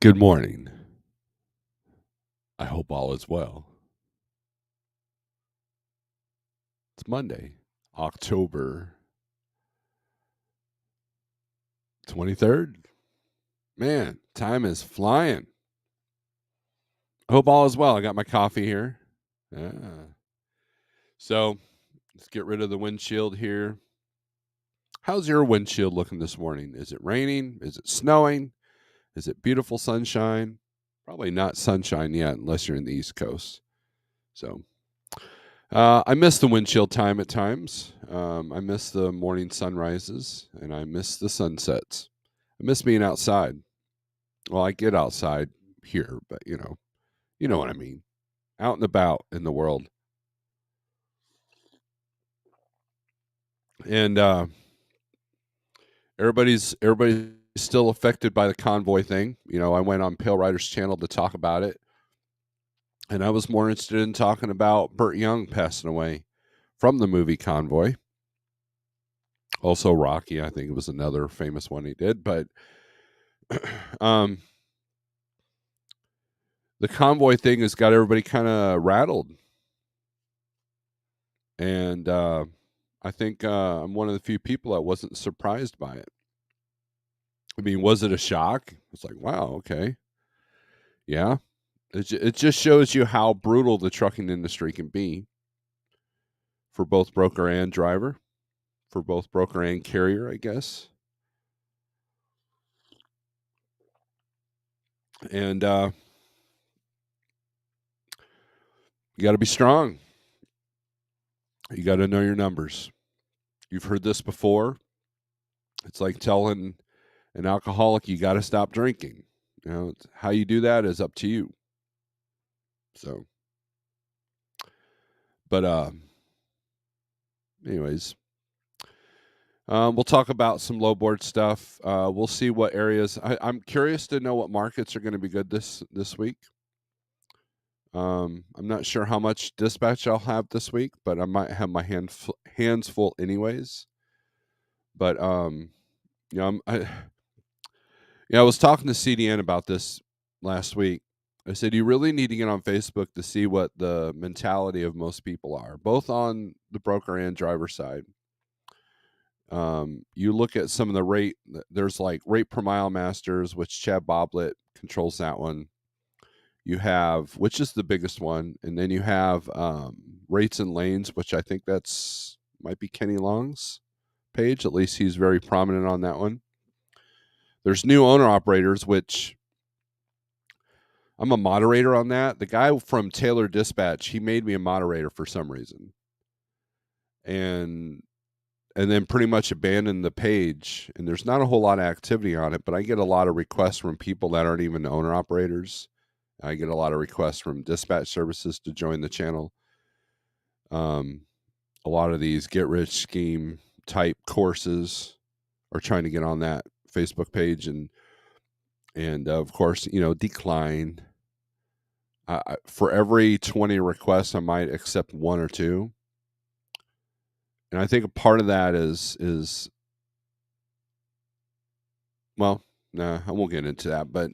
Good morning. I hope all is well. It's Monday, October 23rd. Man, time is flying. I hope all is well. I got my coffee here. So let's get rid of the windshield here. How's your windshield looking this morning? Is it raining? Is it snowing? Is it beautiful sunshine? Probably not sunshine yet, unless you're in the East Coast. So I miss the windshield time at times. I miss the morning sunrises, and I miss the sunsets. I miss being outside. Well, I get outside here, but you know what I mean. Out and about in the world, and everybody's still affected by the convoy thing. I went on Pale Rider's channel to talk about it, and I was more interested in talking about Burt Young passing away from the movie Convoy. Also, Rocky, I think it was another famous one he did, but the convoy thing has got everybody kind of rattled, and I think I'm one of the few people that wasn't surprised by it. I mean, was it a shock? It's like, wow, okay, yeah. It just shows you how brutal the trucking industry can be for both broker and driver, for both broker and carrier, I guess. And you got to be strong. You got to know your numbers. You've heard this before. It's like telling an alcoholic you got to stop drinking. How you do that is up to you. So, but anyways, we'll talk about some low board stuff. We'll see what areas. I'm curious to know what markets are going to be good this week. I'm not sure how much dispatch I'll have this week, but I might have my hands full anyways. But I was talking to CDN about this last week. I said, you really need to get on Facebook to see what the mentality of most people are, both on the broker and driver side. You look at some of the rate, there's like rate per mile masters, which Chad Boblet controls that one. You have, which is the biggest one. And then you have rates and lanes, which I think might be Kenny Long's page. At least he's very prominent on that one. There's new owner operators, which I'm a moderator on that. The guy from Taylor Dispatch, he made me a moderator for some reason. And then pretty much abandoned the page. And there's not a whole lot of activity on it, but I get a lot of requests from people that aren't even owner operators. I get a lot of requests from dispatch services to join the channel. A lot of these get rich scheme type courses are trying to get on that Facebook page, and of course, decline. For every 20 requests, I might accept one or two. And I think a part of that is well, nah, I won't get into that, but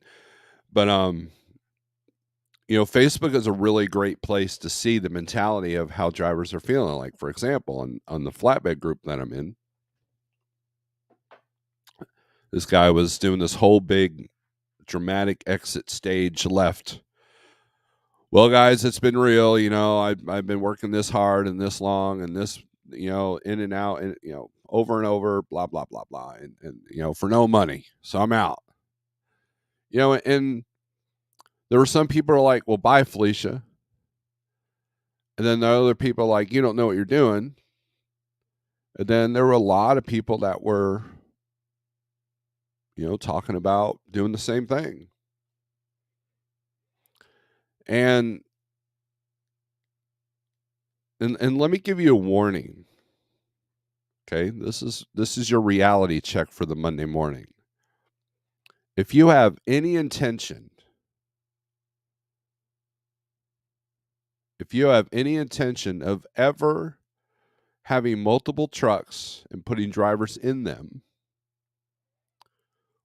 Facebook is a really great place to see the mentality of how drivers are feeling. Like, for example, on the flatbed group that I'm in, this guy was doing this whole big dramatic exit stage left. Well, guys, it's been real. I've been working this hard and this long and this, in and out and, over and over, blah, blah, blah, blah. And for no money. So I'm out. And there were some people who are like, well, bye, Felicia. And then the other people are like, you don't know what you're doing. And then there were a lot of people that were, talking about doing the same thing. And let me give you a warning. Okay, this is your reality check for the Monday morning. If you have any intention of ever having multiple trucks and putting drivers in them,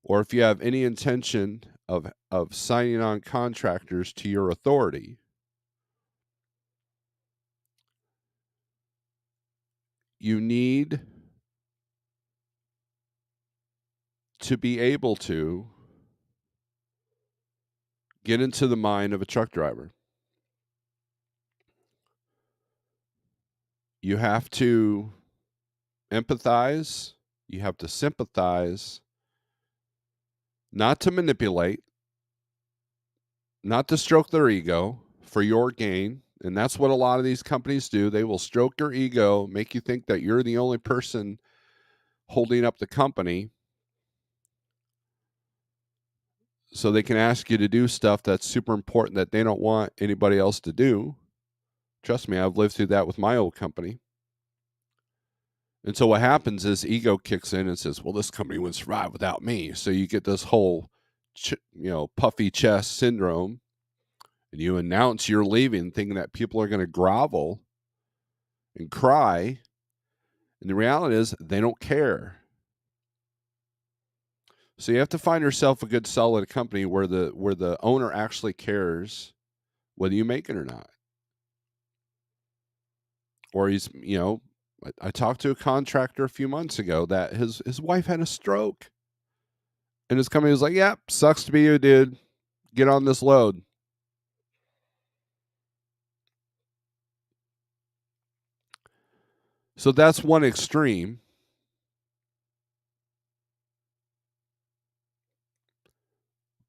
or if you have any intention of signing on contractors to your authority, you need to be able to get into the mind of a truck driver. You have to empathize, you have to sympathize, not to manipulate, not to stroke their ego for your gain. And that's what a lot of these companies do. They will stroke your ego, make you think that you're the only person holding up the company so they can ask you to do stuff that's super important that they don't want anybody else to do. Trust me, I've lived through that with my old company. And so what happens is ego kicks in and says, well, this company wouldn't survive without me. So you get this whole, puffy chest syndrome, and you announce you're leaving thinking that people are going to grovel and cry. And the reality is they don't care. So you have to find yourself a good solid company where the owner actually cares whether you make it or not. Or he's, I talked to a contractor a few months ago that his wife had a stroke. And his company was like, "Yep, sucks to be you, dude. Get on this load." So that's one extreme.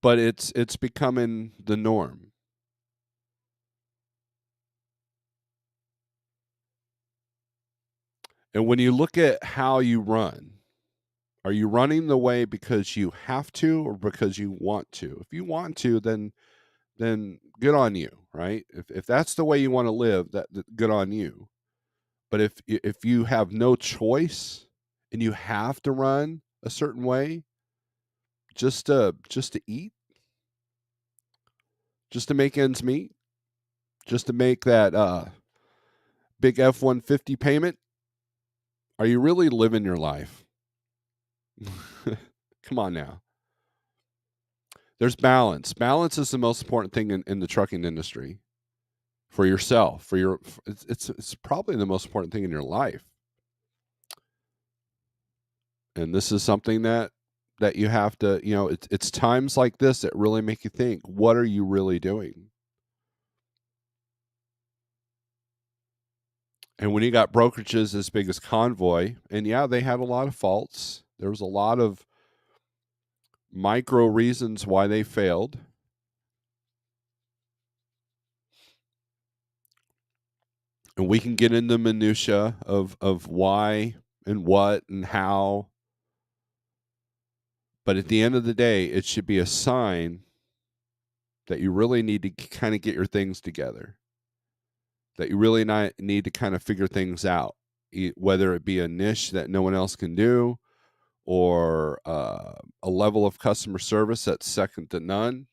But it's becoming the norm. And when you look at how you run, are you running the way because you have to or because you want to? If you want to, then good on you, right? If that's the way you want to live, that good on you. But if you have no choice and you have to run a certain way just to eat, just to make ends meet, just to make that big F-150 payment, are you really living your life? Come on now. There's balance. Balance is the most important thing in the trucking industry for yourself. It's probably the most important thing in your life. And this is something that you have to, it's times like this that really make you think, what are you really doing? And when you got brokerages as big as Convoy, and yeah, they had a lot of faults. There was a lot of micro reasons why they failed. And we can get into minutia of why and what and how. But at the end of the day, it should be a sign that you really need to kind of get your things together, that you really need to kind of figure things out, whether it be a niche that no one else can do or a level of customer service that's second to none,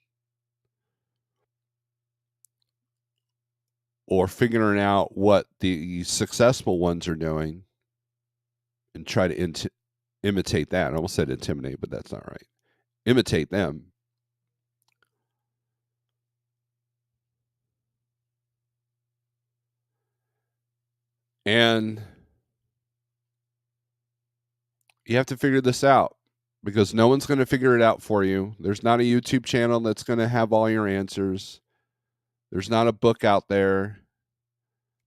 or figuring out what the successful ones are doing and try to imitate that. I almost said intimidate, but that's not right. Imitate them. And you have to figure this out because no one's going to figure it out for you. There's not a YouTube channel that's going to have all your answers. There's not a book out there.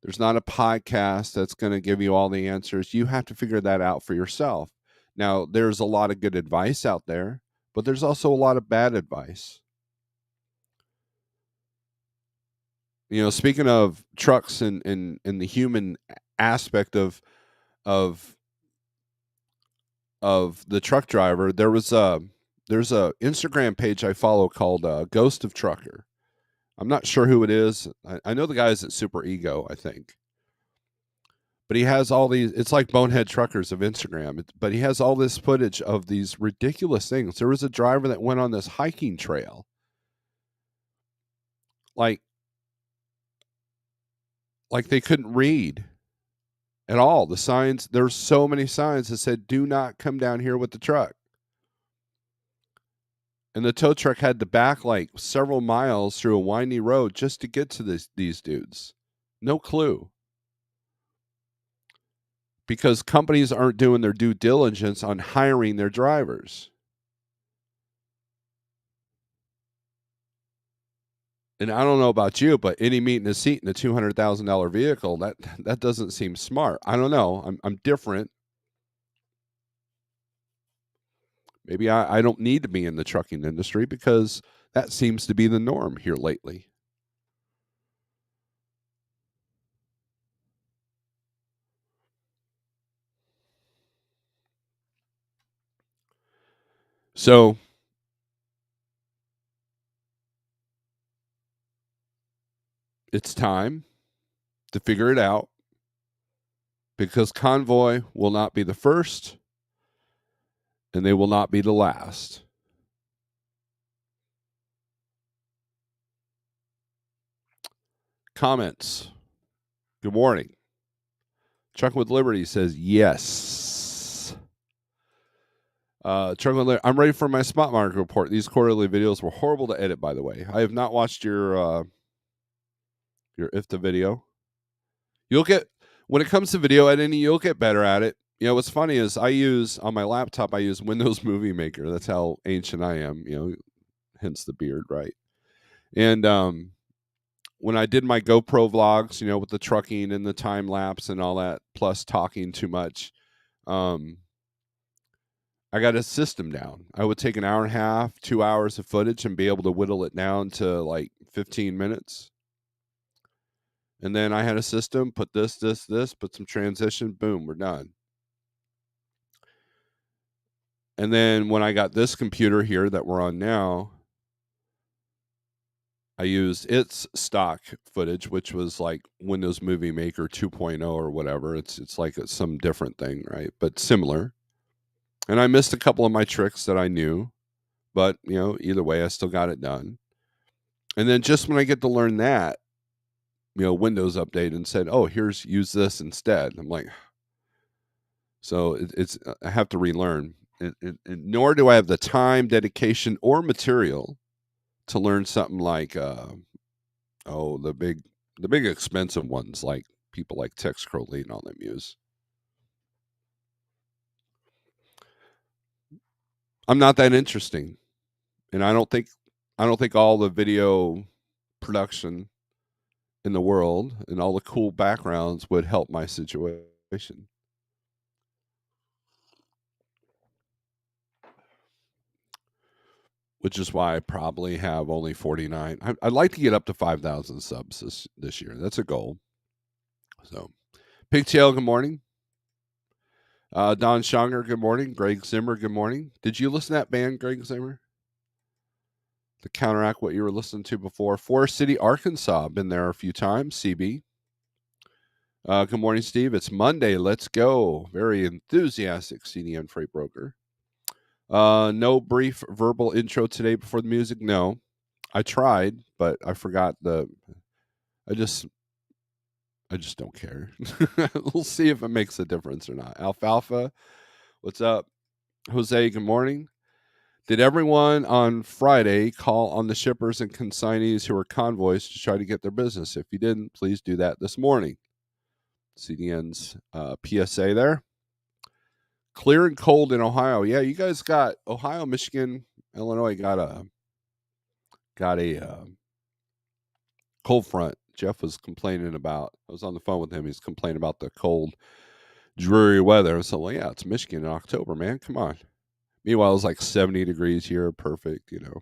There's not a podcast that's going to give you all the answers. You have to figure that out for yourself. Now, there's a lot of good advice out there, but there's also a lot of bad advice. Speaking of trucks and the human aspect of the truck driver, there's a Instagram page I follow called Ghost of Trucker. I'm not sure who it is. I know the guy's at Super Ego, I think. But he has all these, it's like Bonehead Truckers of Instagram, but he has all this footage of these ridiculous things. There was a driver that went on this hiking trail. Like they couldn't read at all. The signs, there's so many signs that said, do not come down here with the truck. And the tow truck had to back like several miles through a windy road just to get to these dudes. No clue. Because companies aren't doing their due diligence on hiring their drivers. And I don't know about you, but any meat in a seat in a $200,000 vehicle, that doesn't seem smart. I don't know. I'm different. Maybe I don't need to be in the trucking industry because that seems to be the norm here lately. So it's time to figure it out because Convoy will not be the first and they will not be the last. Comments. Good morning. Chuck with Liberty says yes. Chuck with Liberty, I'm ready for my spot market report. These quarterly videos were horrible to edit, by the way. I have not watched your IFTA video. You'll get when it comes to video editing, you'll get better at it. You know what's funny is I use on my laptop I use Windows Movie Maker. That's how ancient I am. You know, hence the beard, right? And when I did my GoPro vlogs, you know, with the trucking and the time lapse and all that, plus talking too much, I got a system down. I would take an hour and a half, 2 hours of footage and be able to whittle it down to like 15 minutes. And then I had a system, put this, put some transition, boom, we're done. And then when I got this computer here that we're on now, I used its stock footage, which was like Windows Movie Maker 2.0 or whatever. It's like some different thing, right? But similar. And I missed a couple of my tricks that I knew, but you know, either way, I still got it done. And then just when I get to learn that, you know, Windows update and said, "Oh, use this instead." I'm like, so it's I have to relearn. Nor do I have the time, dedication, or material to learn something like the big expensive ones like people like Tex Crowley and all them use. I'm not that interesting, and I don't think all the video production in the world and all the cool backgrounds would help my situation. Which is why I probably have only 49. I'd like to get up to 5,000 subs this year. That's a goal. So, Pigtail, good morning. Don Schonger, good morning. Greg Zimmer, good morning. Did you listen to that band, Greg Zimmer? To counteract what you were listening to before. Forest City, Arkansas. Been there a few times. CB. Good morning, Steve. It's Monday. Let's go. Very enthusiastic CDN freight broker. No brief verbal intro today before the music. No, I tried, but I forgot I just don't care. We'll see if it makes a difference or not. Alfalfa, what's up? Jose, good morning. Did everyone on Friday call on the shippers and consignees who are convoys to try to get their business? If you didn't, please do that this morning. CDN's PSA there. Clear and cold in Ohio. Yeah, you guys got Ohio, Michigan, Illinois got a cold front. Jeff was complaining about. I was on the phone with him. He's complaining about the cold, dreary weather. So, well, yeah, it's Michigan in October, man. Come on. Meanwhile, it's like 70 degrees here. Perfect, you know.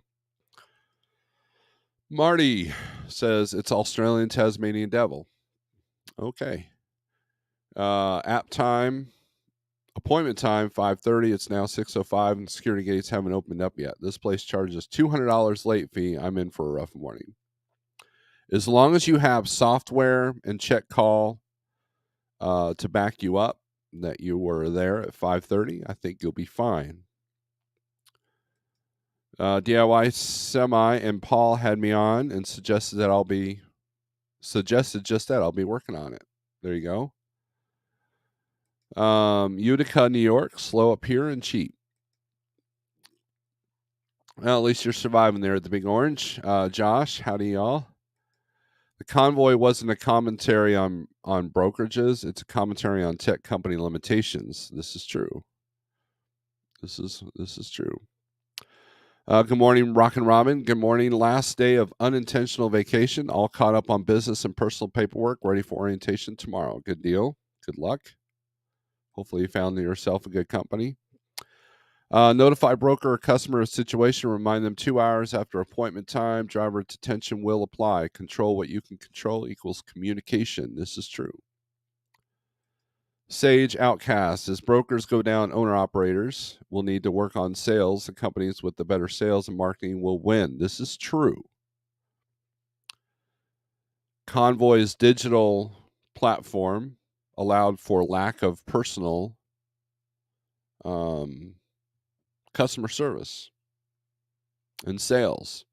Marty says it's Australian Tasmanian Devil. Okay. App time, appointment time, 5:30. It's now 6:05, and security gates haven't opened up yet. This place charges $200 late fee. I'm in for a rough morning. As long as you have software and check call to back you up that you were there at 5:30, I think you'll be fine. DIY Semi and Paul had me on and suggested just that I'll be working on it. There you go. Utica, New York, slow up here and cheap. Well, at least you're surviving there at the Big Orange. Josh, howdy, y'all. The convoy wasn't a commentary on brokerages. It's a commentary on tech company limitations. This is true. This is true. Good morning, Rock and Robin. Good morning. Last day of unintentional vacation. All caught up on business and personal paperwork. Ready for orientation tomorrow. Good deal. Good luck. Hopefully, you found yourself a good company. Notify broker or customer of situation. Remind them 2 hours after appointment time. Driver detention will apply. Control what you can control equals communication. This is true. Sage Outcast. As brokers go down, owner operators will need to work on sales. The companies with the better sales and marketing will win. This is true. Convoy's digital platform allowed for lack of personal customer service and sales.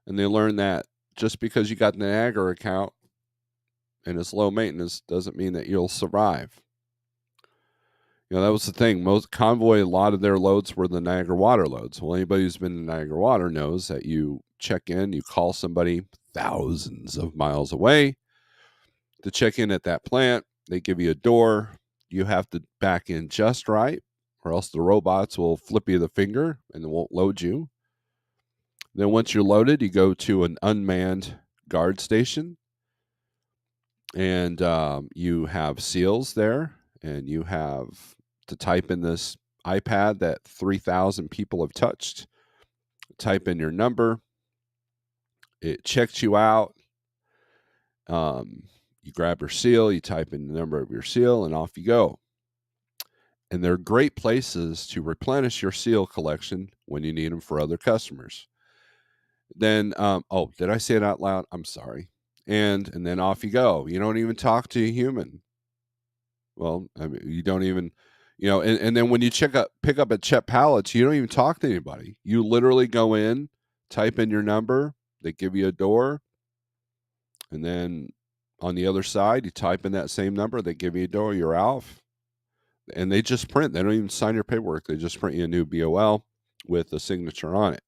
And they learned that just because you got an Niagara account and it's low maintenance doesn't mean that you'll survive. That was the thing. Most Convoy, a lot of their loads were the Niagara water loads. Well, anybody who's been to Niagara water knows that you check in, you call somebody thousands of miles away to check in at that plant. They give you a door. You have to back in just right, or else the robots will flip you the finger and they won't load you. Then once you're loaded, you go to an unmanned guard station, and you have seals there, and you have to type in this iPad that 3,000 people have touched. Type in your number. It checks you out. You grab your seal, you type in the number of your seal, and off you go. And they're great places to replenish your seal collection when you need them for other customers. Then, did I say it out loud? I'm sorry. And then off you go. You don't even talk to a human. Well, I mean, you don't even, and then when you pick up at Chet Pallets, you don't even talk to anybody. You literally go in, type in your number, they give you a door, and then on the other side, you type in that same number, they give you a door, you're out, and they just print. They don't even sign your paperwork. They just print you a new BOL with a signature on it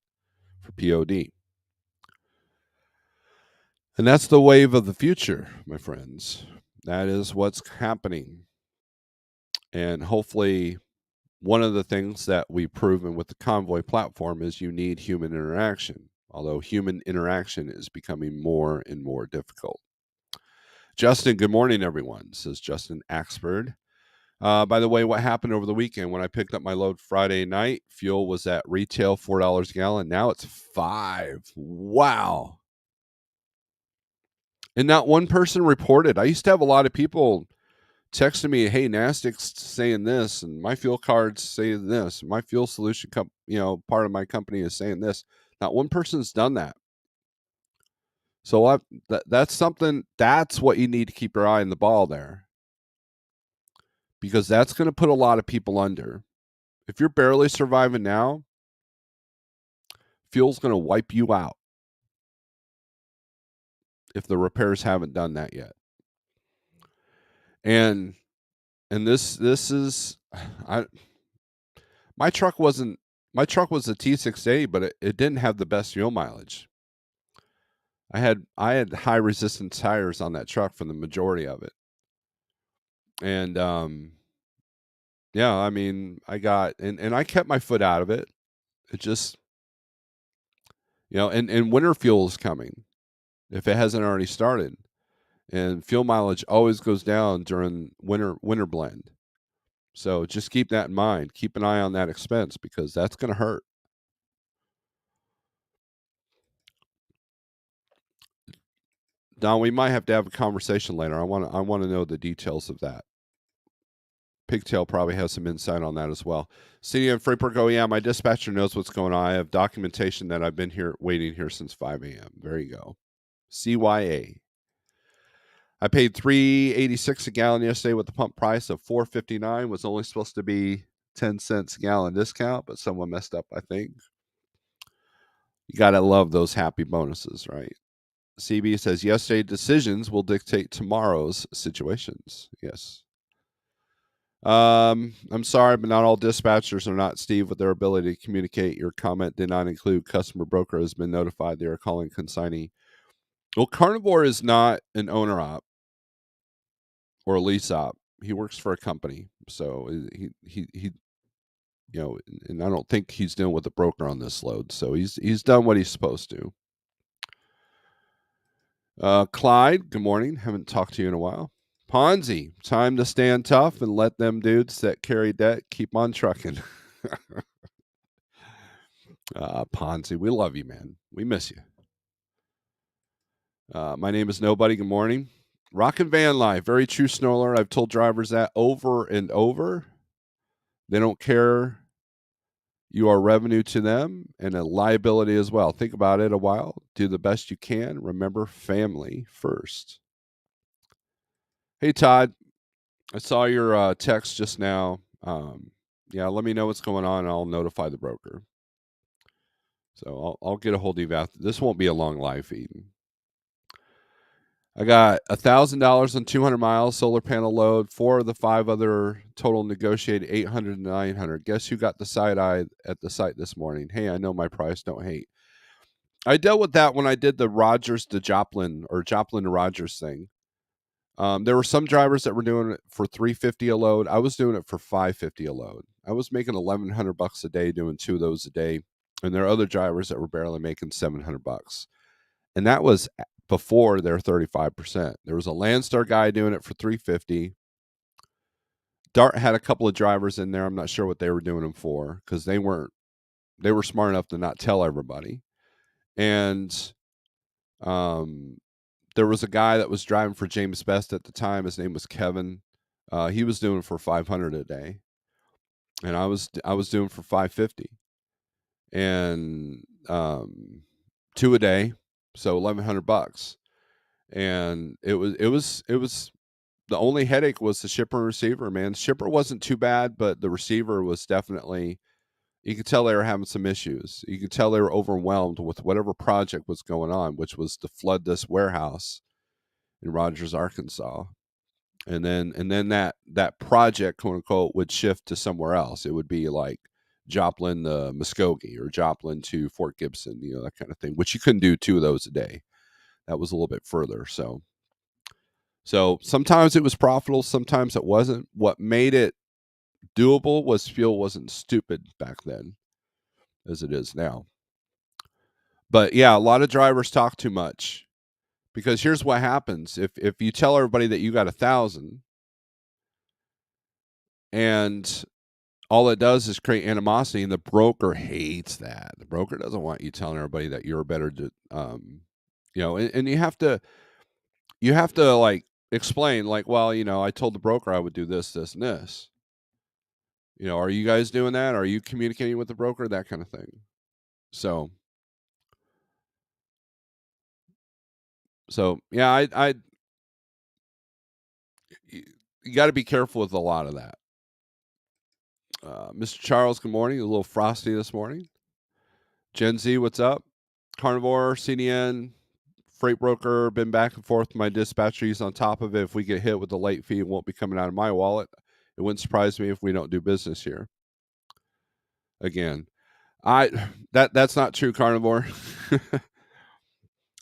for POD. And that's the wave of the future, my friends. That is what's happening. And hopefully, one of the things that we've proven with the Convoy platform is you need human interaction, although human interaction is becoming more and more difficult. Justin, good morning, everyone, says Justin Axford. By the way, what happened over the weekend when I picked up my load Friday night? Fuel was at retail $4 a gallon. Now it's $5. Wow. And not one person reported. I used to have a lot of people texting me, "Hey, Nastic's saying this, and my fuel card's saying this. My fuel solution, part of my company is saying this." Not one person's done that. So that's something. That's what you need to keep your eye on the ball there, because that's going to put a lot of people under. If you're barely surviving now, fuel's going to wipe you out if the repairs haven't done that yet. And this is my truck was a T6A, but it didn't have the best fuel mileage. I had high resistance tires on that truck for the majority of it. And I mean, I got and I kept my foot out of it. It just and winter fuel is coming if it hasn't already started. And fuel mileage always goes down during winter blend. So just keep that in mind. Keep an eye on that expense because that's going to hurt. Don, we might have to have a conversation later. I want to know the details of that. Pigtail probably has some insight on that as well. CDM Freeport go, yeah, my dispatcher knows what's going on. I have documentation that I've been here waiting here since 5 a.m. There you go. CYA. I paid $3.86 a gallon yesterday with the pump price of $4.59. Was only supposed to be 10 cents a gallon discount, but someone messed up, I think. You got to love those happy bonuses, right? CB says, yesterday's decisions will dictate tomorrow's situations. Yes. I'm sorry, but not all dispatchers are not Steve with their ability to communicate. Your comment did not include customer broker has been notified they are calling consignee. Well, Carnivore is not an owner op or a lease op. He works for a company, so he and I don't think he's dealing with a broker on this load. So he's done what he's supposed to. Clyde, good morning. Haven't talked to you in a while. Ponzi, time to stand tough and let them dudes that carry debt keep on trucking. Ponzi, we love you, man. We miss you. My name is Nobody. Good morning. Rockin' Van Life, very true, Snorelord. I've told drivers that over and over. They don't care. You are revenue to them and a liability as well. Think about it a while. Do the best you can. Remember family first. Hey, Todd. I saw your text just now. Yeah, let me know what's going on. And I'll notify the broker. So I'll get a hold of you after. This won't be a long live feed. I got $1,000 on 200 miles solar panel load. 4 of the 5 other total negotiated 800 and 900. Guess who got the side eye at the site this morning? Hey, I know my price. Don't hate. I dealt with that when I did the Rogers to Joplin or Joplin to Rogers thing. There were some drivers that were doing it for $350 a load. I was doing it for $550 a load. I was making $1,100 a day doing 2 of those a day, and there are other drivers that were barely making $700, and that was before their 35%. There was a Landstar guy doing it for $350. Dart had a couple of drivers in there. I'm not sure what they were doing them for because they were smart enough to not tell everybody, and there was a guy that was driving for James Best at the time. His name was Kevin. He was doing for 500 a day, and I was doing for 550, and 2 a day, so $1,100. And it was the only headache was the shipper and receiver. Man, shipper wasn't too bad, but the receiver was definitely. You could tell they were having some issues. You could tell they were overwhelmed with whatever project was going on, which was to flood this warehouse in Rogers, Arkansas. And then that project, quote unquote, would shift to somewhere else. It would be like Joplin to Muskogee or Joplin to Fort Gibson, that kind of thing, which you couldn't do 2 of those a day. That was a little bit further. So sometimes it was profitable, sometimes it wasn't. What made it doable was fuel wasn't stupid back then as it is now. But yeah, a lot of drivers talk too much because here's what happens. If you tell everybody that you got 1,000 and all it does is create animosity, and the broker hates that. The broker doesn't want you telling everybody that you're better to, and you have to like explain, like, well, I told the broker I would do this, this, and this. Are you guys doing that? Are you communicating with the broker? That kind of thing. So yeah, you got to be careful with a lot of that. Mr. Charles, good morning. A little frosty this morning. Gen Z, what's up? Carnivore, CDN, freight broker, been back and forth with my dispatcher. He's on top of it. If we get hit with the late fee, it won't be coming out of my wallet. It wouldn't surprise me if we don't do business here. Again, that's not true, Carnivore.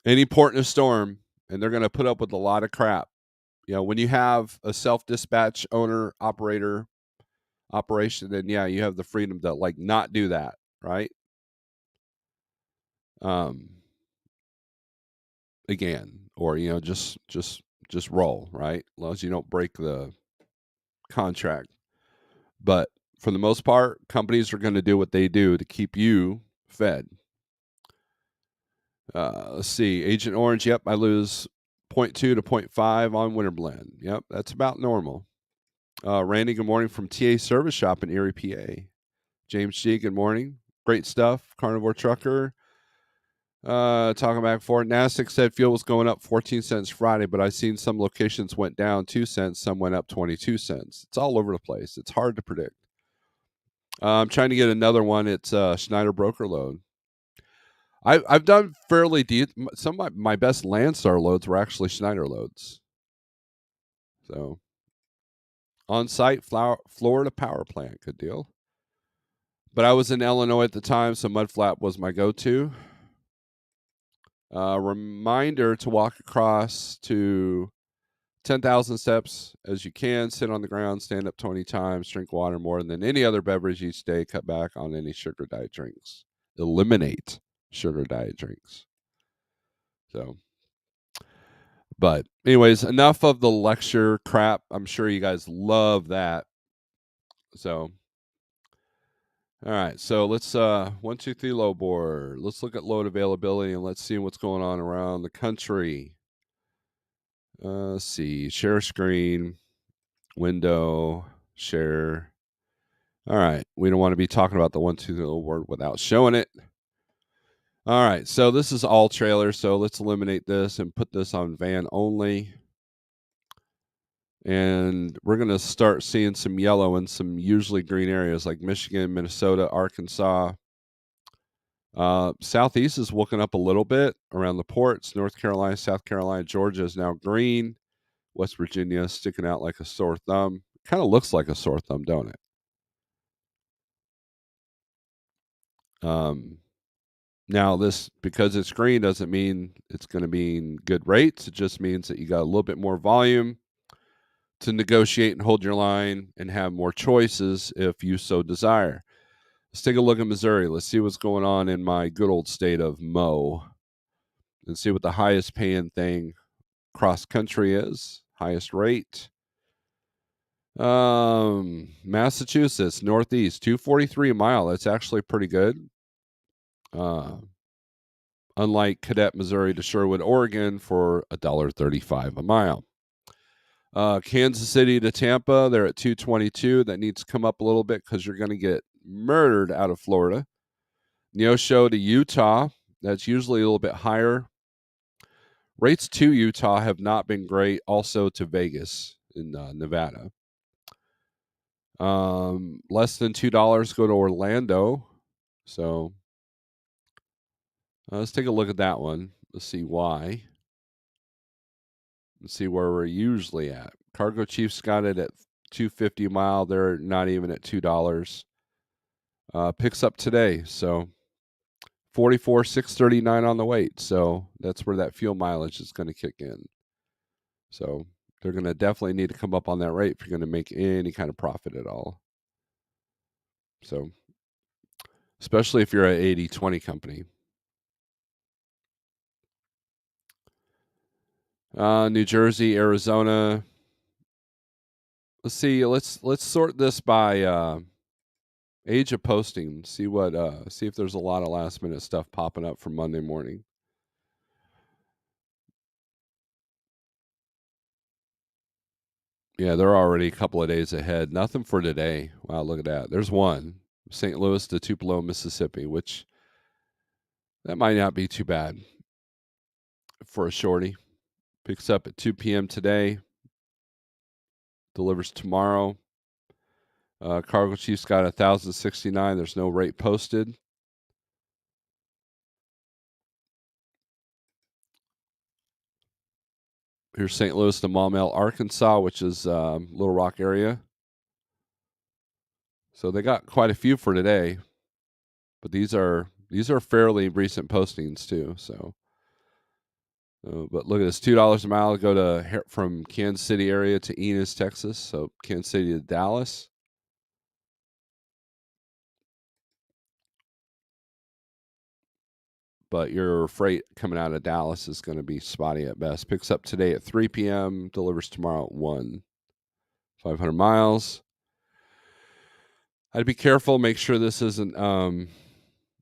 Any port in a storm, and they're going to put up with a lot of crap. When you have a self-dispatch owner operator operation, then yeah, you have the freedom to like not do that, right? Again, or just roll, right? As long as you don't break the contract. But for the most part, companies are going to do what they do to keep you fed. Let's see. Agent Orange, yep, I lose 0.2 to 0.5 on winter blend. Yep, that's about normal. Randy, good morning from TA Service Shop in Erie, PA. James G, good morning. Great stuff. Carnivore Trucker. Talking back for NASDAQ said fuel was going up 14 cents Friday, but I've seen some locations went down 2 cents, some went up 22 cents. It's all over the place. It's hard to predict. I'm trying to get another one. It's Schneider broker load. I've done fairly deep. Some of my best Landstar loads were actually Schneider loads. So On-site Florida power plant. Good deal. But I was in Illinois at the time, so mudflap was my go-to. Reminder to walk across to 10,000 steps as you can. Sit on the ground, stand up 20 times, drink water more than any other beverage each day. Cut back on any sugar diet drinks. Eliminate sugar diet drinks. So, but anyways, enough of the lecture crap. I'm sure you guys love that. So, all right. So let's 1, 2, 3 load board. Let's look at load availability and let's see what's going on around the country. Let's see. Share screen, window, share. All right. We don't want to be talking about the 1, 2, 3 load board without showing it. All right. So this is all trailer. So let's eliminate this and put this on van only. And we're going to start seeing some yellow in some usually green areas like Michigan, Minnesota, Arkansas. Southeast is looking up a little bit around the ports. North Carolina, South Carolina, Georgia is now green. West Virginia is sticking out like a sore thumb. Kind of looks like a sore thumb, don't it? Now, this, because it's green, doesn't mean it's going to be good rates. It just means that you got a little bit more volume to negotiate and hold your line and have more choices if you so desire. Let's take a look at Missouri. Let's see what's going on in my good old state of Mo and see what the highest paying thing cross country is. Highest rate. Massachusetts, Northeast, 243 a mile. That's actually pretty good. Unlike Cadet, Missouri to Sherwood, Oregon for $1.35 a mile. Kansas City to Tampa, they're at 222. That needs to come up a little bit because you're going to get murdered out of Florida. Neosho to Utah, that's usually a little bit higher. Rates to Utah have not been great. Also to Vegas in Nevada. Less than $2 go to Orlando. So let's take a look at that one. Let's see why. Let's see where we're usually at. Cargo Chiefs got it at 250 a mile. They're not even at $2. Picks up today. So 44,639 on the weight. So that's where that fuel mileage is going to kick in. So they're going to definitely need to come up on that rate if you're going to make any kind of profit at all. So especially if you're an 80/20 company. New Jersey, Arizona. Let's see. Let's sort this by age of posting. See if there's a lot of last minute stuff popping up for Monday morning. Yeah, they're already a couple of days ahead. Nothing for today. Wow, look at that. There's one. St. Louis to Tupelo, Mississippi, which that might not be too bad for a shorty. Picks up at 2 p.m. today. Delivers tomorrow. Cargo Chief's got 1,069. There's no rate posted. Here's St. Louis to Maumelle, Arkansas, which is Little Rock area. So they got quite a few for today, but these are fairly recent postings too. So, but look at this: $2 a mile to go to from Kansas City area to Enos, Texas. So Kansas City to Dallas. But your freight coming out of Dallas is going to be spotty at best. Picks up today at 3 p.m. Delivers tomorrow at 1. 500 miles. I'd be careful. Make sure this isn't. Oh,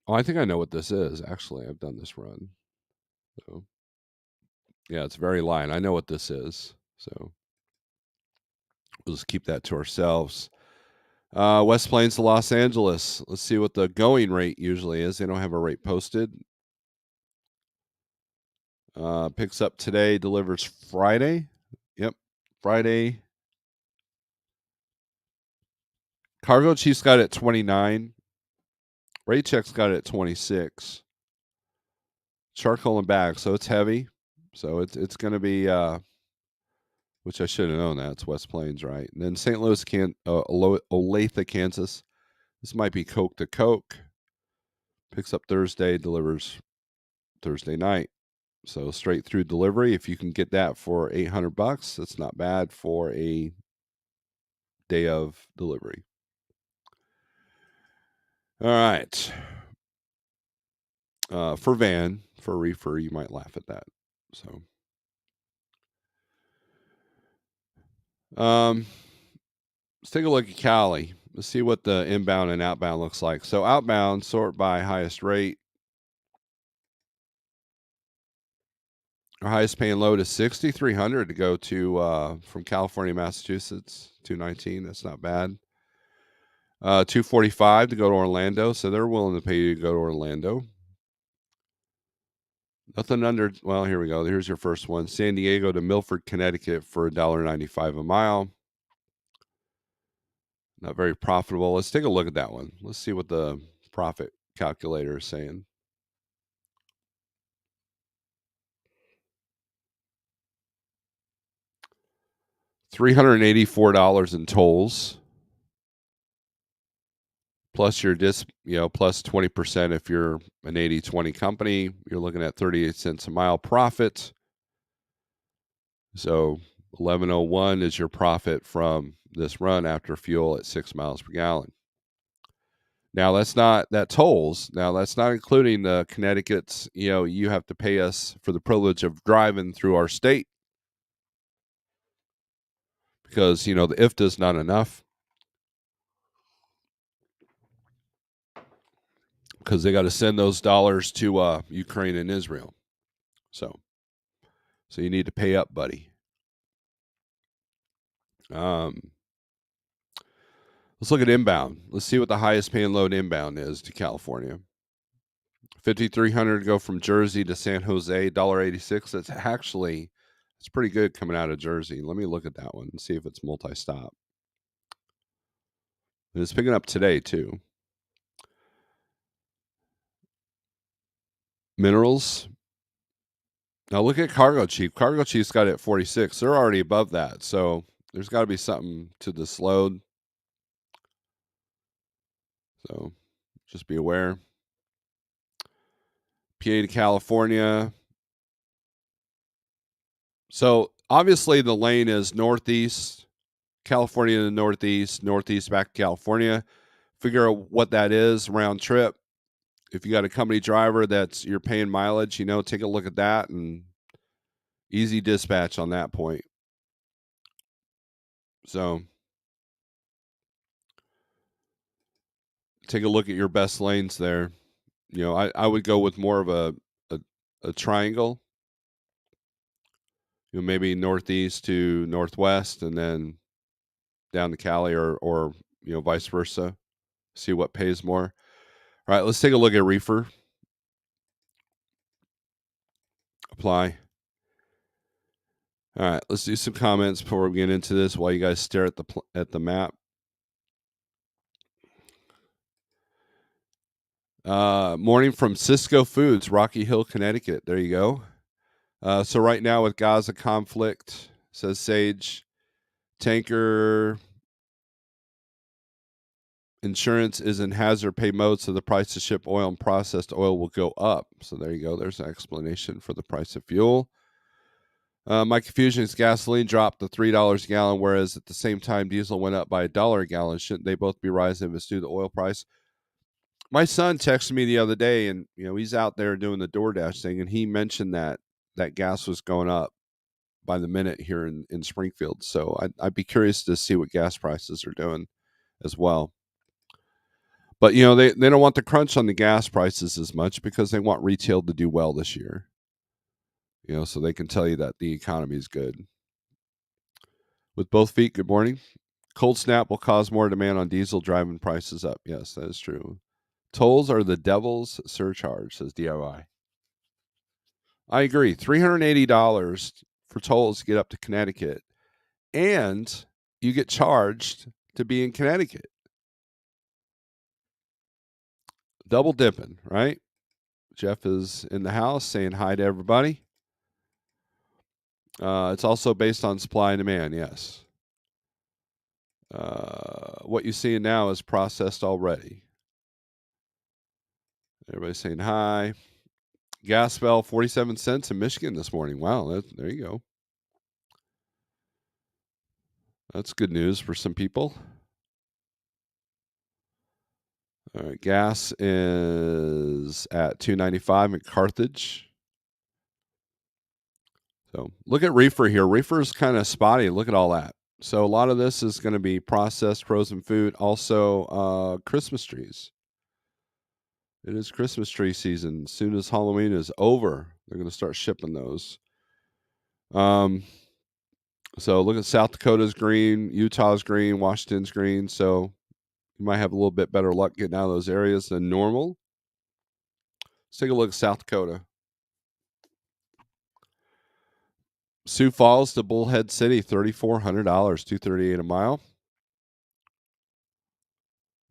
I think I know what this is. Actually, I've done this run. So, yeah, it's very light. I know what this is. So we'll just keep that to ourselves. West Plains to Los Angeles. Let's see what the going rate usually is. They don't have a rate posted. Picks up today, delivers Friday. Yep, Friday. Cargo Chiefs got it at 29. Rate Check's got it at 26. Charcoal and bag, so it's heavy. So it's going to be which I should have known that. It's West Plains, right? And then St. Louis, Olathe, Kansas. This might be Coke to Coke. Picks up Thursday, delivers Thursday night. So straight through delivery. If you can get that for $800, that's not bad for a day of delivery. All right. For van, for reefer, you might laugh at that. So, let's take a look at Cali. Let's see what the inbound and outbound looks like. So outbound, sort by highest rate. Our highest paying load is 6,300 to go to from California, Massachusetts, 219. That's not bad. 245 to go to Orlando. So they're willing to pay you to go to Orlando. Nothing under. Well, here we go. Here's your first one: San Diego to Milford, Connecticut for $1.95 a mile. Not very profitable. Let's take a look at that one. Let's see what the profit calculator is saying. $384 in tolls, plus your plus 20% if you're an 80/20 company. You're looking at 38 cents a mile profit. So 1101 is your profit from this run after fuel at 6 miles per gallon. Now that tolls. Now that's not including the Connecticut's. You have to pay us for the privilege of driving through our state because the IFTA is not enough because they got to send those dollars to Ukraine and Israel. So you need to pay up, buddy. Let's look at inbound. Let's see what the highest paying load inbound is to California. 5,300 to go from Jersey to San Jose, $1.86. It's pretty good coming out of Jersey. Let me look at that one and see if it's multi-stop. And it's picking up today too. Minerals. Now look at Cargo Chief. Cargo Chief's got it at 46. They're already above that. So there's got to be something to this load. So just be aware. PA to California. So obviously the lane is northeast, California to the northeast, northeast back to California. Figure out what that is round trip. If you got a company driver you're paying mileage, take a look at that and easy dispatch on that point. So take a look at your best lanes there. I would go with more of a triangle. Maybe northeast to northwest and then down to Cali or vice versa. See what pays more. All right, let's take a look at reefer. Apply. All right, let's do some comments before we get into this while you guys stare at the map. Morning from Cisco Foods, Rocky Hill, Connecticut. There you go. So right now with Gaza conflict, says Sage, tanker insurance is in hazard pay mode, so the price to ship oil and processed oil will go up. So there you go. There's an explanation for the price of fuel. My confusion is gasoline dropped to $3 a gallon, whereas at the same time diesel went up by $1 a gallon. Shouldn't they both be rising if it's due to the oil price? My son texted me the other day, and he's out there doing the DoorDash thing, and he mentioned that gas was going up by the minute here in Springfield. So I'd be curious to see what gas prices are doing as well. But they don't want the crunch on the gas prices as much because they want retail to do well this year. So they can tell you that the economy is good. With both feet, good morning. Cold snap will cause more demand on diesel, driving prices up. Yes, that is true. Tolls are the devil's surcharge, says DIY. I agree. $380 for tolls to get up to Connecticut, and you get charged to be in Connecticut. Double dipping, right? Jeff is in the house saying hi to everybody. It's also based on supply and demand. Yes. What you see now is processed already. Everybody's saying hi. Gas fell 47 cents in Michigan this morning. Wow, there you go. That's good news for some people. All right, gas is at 2.95 in Carthage. So look at reefer here. Reefer is kind of spotty. Look at all that. So a lot of this is going to be processed frozen food. Also, Christmas trees. It is Christmas tree season. As soon as Halloween is over, they're going to start shipping those. So look at South Dakota's green, Utah's green, Washington's green. So you might have a little bit better luck getting out of those areas than normal. Let's take a look at South Dakota. Sioux Falls to Bullhead City, $3,400, $238 a mile.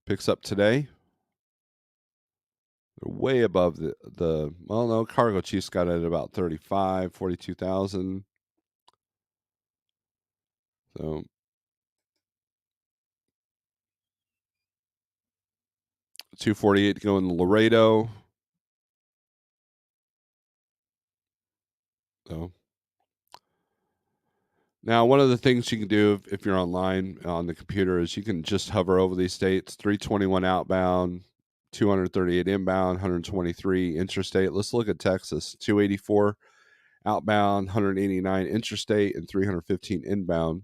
Picks up today. They're way above the well, no, Cargo Chiefs got it at about 35, 42,000. So 248 going to Laredo. So now, one of the things you can do if you're online on the computer is you can just hover over these states: 321 outbound, 238 inbound, 123 interstate. Let's look at Texas: 284 outbound, 189 interstate, and 315 inbound.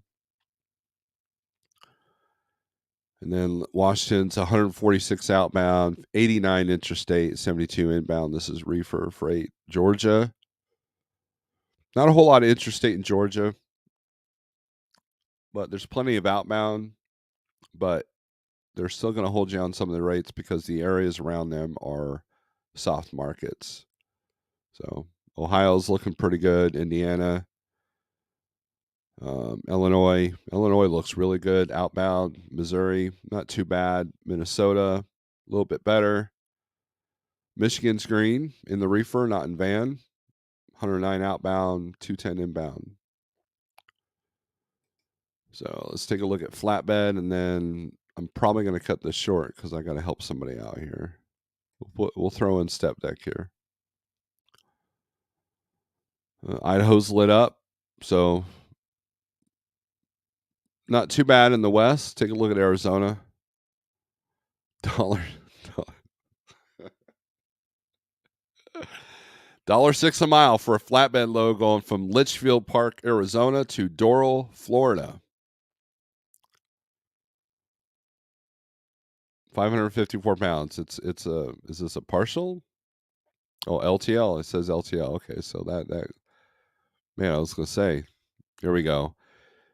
And then Washington's 146 outbound, 89 interstate, 72 inbound. This is reefer freight. Georgia, not a whole lot of interstate in Georgia, but there's plenty of outbound. But they're still going to hold you on some of the rates because the areas around them are soft markets. So Ohio's looking pretty good. Indiana, Illinois looks really good. Outbound. Missouri, not too bad. Minnesota, a little bit better. Michigan's green in the reefer, not in van. 109 outbound, 210 inbound. So let's take a look at flatbed, and then I'm probably going to cut this short because I got to help somebody out here. We'll throw in step deck here. Idaho's lit up, so not too bad in the west. Take a look at Arizona. Dollar $1.06 a mile for a flatbed load going from Litchfield Park, Arizona to Doral, Florida. 554 pounds. It's a is this a partial? Oh, LTL. It says LTL. Okay, so that man, I was gonna say. Here we go.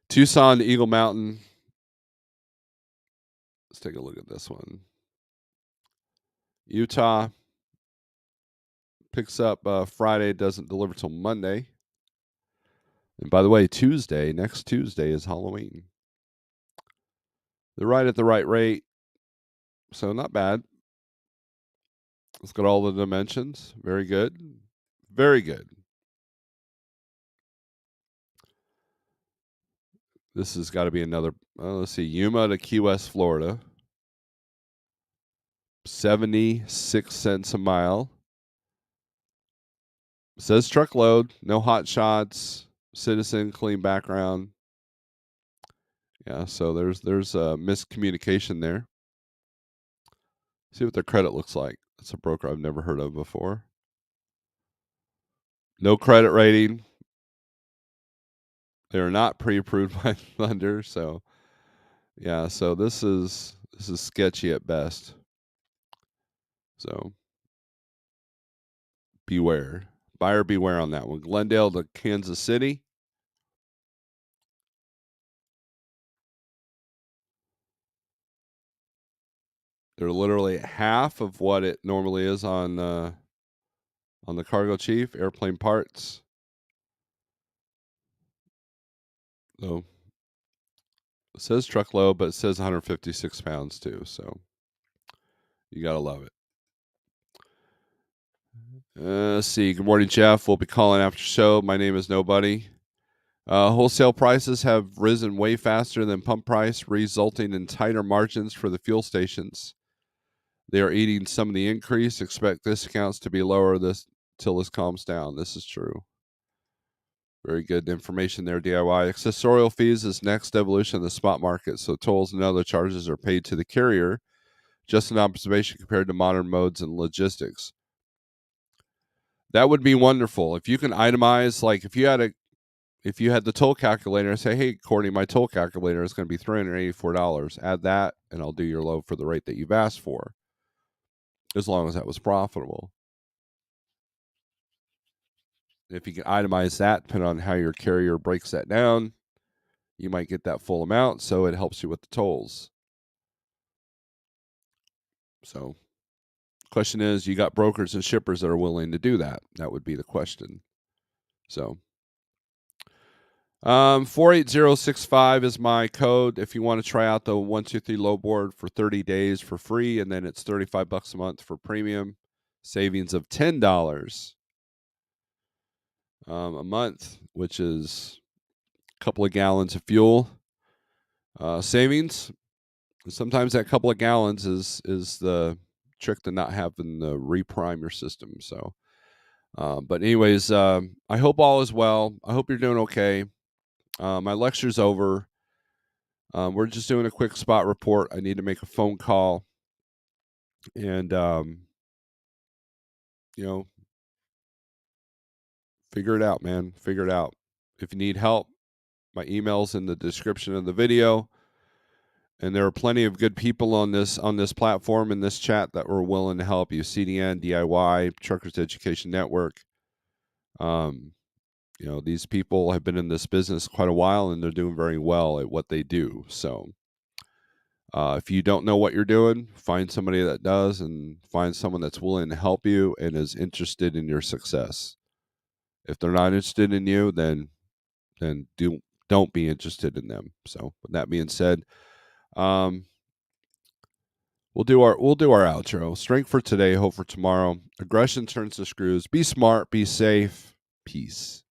Tucson to Eagle Mountain. Let's take a look at this one. Utah picks up Friday, doesn't deliver till Monday. And by the way, next Tuesday is Halloween. They're right at the right rate, so not bad. Let's get all the dimensions. Very good. Very good. This has got to be another. Let's see. Yuma to Key West, Florida. 76 cents a mile. Says truckload. No hot shots. Citizen, clean background. Yeah, so there's a miscommunication there. See what their credit looks like. That's a broker I've never heard of before. No credit rating. They're not pre-approved by Thunder, so yeah, so this is sketchy at best. So beware. Buyer beware on that one. Glendale to Kansas City. They're literally half of what it normally is on the Cargo Chief airplane parts. So it says truckload, but it says 156 pounds too. So you gotta love it. Let's see. Good morning, Jeff. We'll be calling after show. My name is Nobody. Wholesale prices have risen way faster than pump price, resulting in tighter margins for the fuel stations. They are eating some of the increase. Expect discounts to be lower this till this calms down. This is true. Very good information there, DIY. Accessorial fees is next evolution of the spot market. So tolls and other charges are paid to the carrier. Just an observation compared to modern modes and logistics. That would be wonderful if you can itemize. Like if you had the toll calculator and say, "Hey, Courtney, my toll calculator is going to be $384. Add that, and I'll do your load for the rate that you've asked for, as long as that was profitable." If you can itemize that, depending on how your carrier breaks that down, you might get that full amount, so it helps you with the tolls. So, question is, you got brokers and shippers that are willing to do that? That would be the question. So, 48065 is my code if you want to try out the 123 low board for 30 days for free, and then it's $35 a month for premium, savings of $10 a month, which is a couple of gallons of fuel savings. Sometimes that couple of gallons is the trick to not having to reprime your system. So, but anyways, I hope all is well. I hope you're doing okay. My lecture's over. We're just doing a quick spot report. I need to make a phone call, and figure it out, man. Figure it out. If you need help, my email's in the description of the video. And there are plenty of good people on this platform in this chat that were willing to help you. CDN, DIY, Truckers Education Network. These people have been in this business quite a while, and they're doing very well at what they do. So, if you don't know what you're doing, find somebody that does, and find someone that's willing to help you and is interested in your success. If they're not interested in you, then don't be interested in them. So, with that being said, we'll do our outro. Strength for today, hope for tomorrow. Aggression turns to screws. Be smart, be safe. Peace.